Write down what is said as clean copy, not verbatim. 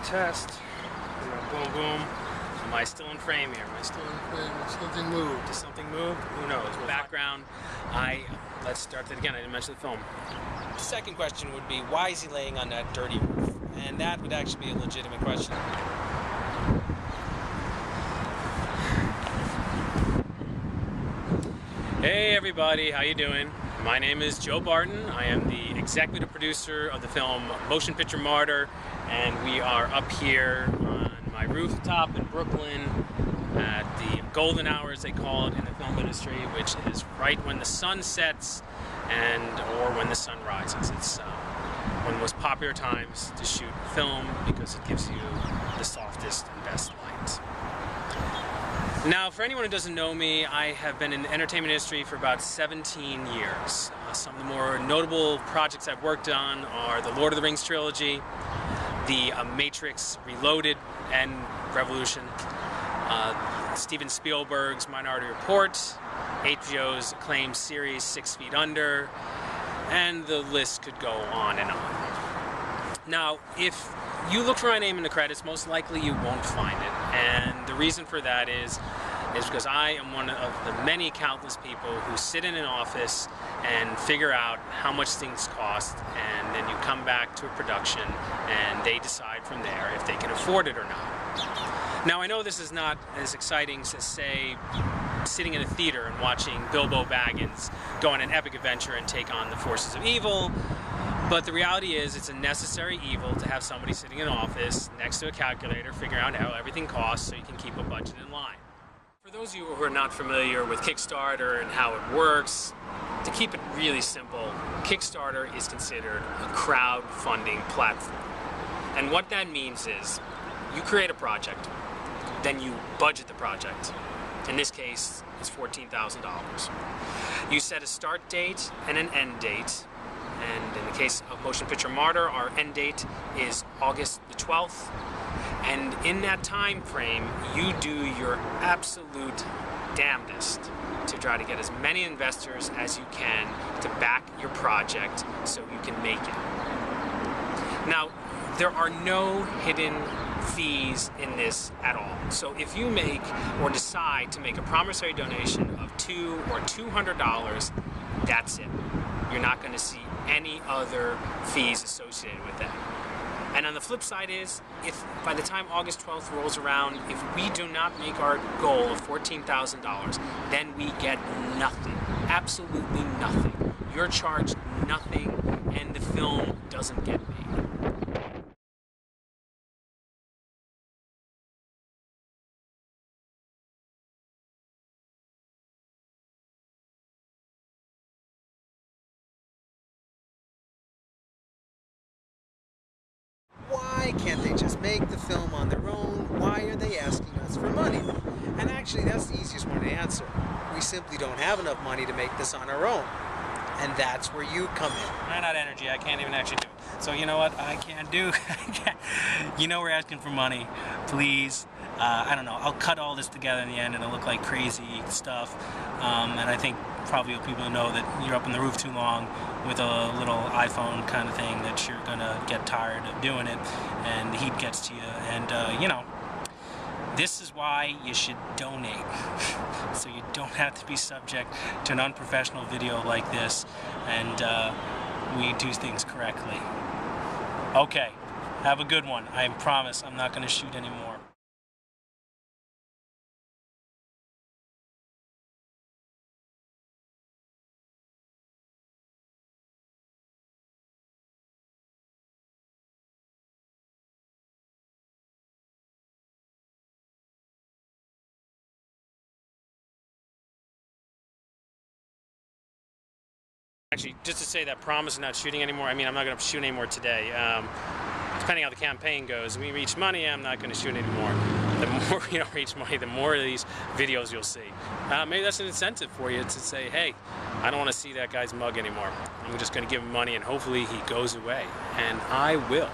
test. Boom, boom. Am I still in frame here? Am I still in frame? Something moved. Does something move? Who knows? Background. Let's start that again. I didn't mention the film. The second question would be, why is he laying on that dirty roof? And that would actually be a legitimate question. Hey everybody, how you doing? My name is Joe Barton. I am the executive producer of the film Motion Picture Martyr, and we are up here on my rooftop in Brooklyn at the golden hours, they call it in the film industry, which is right when the sun sets or when the sun rises. It's one of the most popular times to shoot film because it gives you the softest and best light. Now, for anyone who doesn't know me, I have been in the entertainment industry for about 17 years. Some of the more notable projects I've worked on are the Lord of the Rings trilogy, the Matrix Reloaded and Revolution, Steven Spielberg's Minority Report, HBO's acclaimed series 6 Feet Under, and the list could go on and on. Now, if you look for my name in the credits, most likely you won't find it, and the reason for that is because I am one of the many countless people who sit in an office and figure out how much things cost, and then you come back to a production and they decide from there if they can afford it or not. Now, I know this is not as exciting as, say, sitting in a theater and watching Bilbo Baggins go on an epic adventure and take on the forces of evil, but the reality is it's a necessary evil to have somebody sitting in an office next to a calculator figuring out how everything costs so you can keep a budget in line. For those of you who are not familiar with Kickstarter and how it works, to keep it really simple, Kickstarter is considered a crowdfunding platform. And what that means is you create a project, then you budget the project. In this case, it's $14,000. You set a start date and an end date. And in the case of Motion Picture Martyr, our end date is August the 12th. And in that time frame, you do your absolute damnedest to try to get as many investors as you can to back your project so you can make it. Now, there are no hidden fees in this at all. So if you make or decide to make a promissory donation of $200 or $200, that's it. You're not going to see any other fees associated with that. And on the flip side is, if by the time August 12th rolls around, if we do not make our goal of $14,000, then we get nothing. Absolutely nothing. You're charged nothing, and the film doesn't get made. Why can't they just make the film on their own? Why are they asking us for money? And actually, that's the easiest one to answer. We simply don't have enough money to make this on our own. And that's where you come in. I ran out of energy. I can't even actually do it. So you know what? I can't do. You know we're asking for money. Please. I don't know. I'll cut all this together in the end and it'll look like crazy stuff. And I think probably people know that you're up on the roof too long with a little iPhone kind of thing that you're going to get tired of doing it and the heat gets to you. And, you know, this is why you should donate. So you don't have to be subject to an unprofessional video like this and we do things correctly. Okay, have a good one. I promise I'm not going to shoot anymore. Actually, just to say that promise of not shooting anymore, I mean, I'm not going to shoot anymore today. Depending how the campaign goes, if we reach money, I'm not going to shoot anymore. The more you don't reach money, the more of these videos you'll see. Maybe that's an incentive for you to say, hey, I don't want to see that guy's mug anymore. I'm just going to give him money and hopefully he goes away. And I will.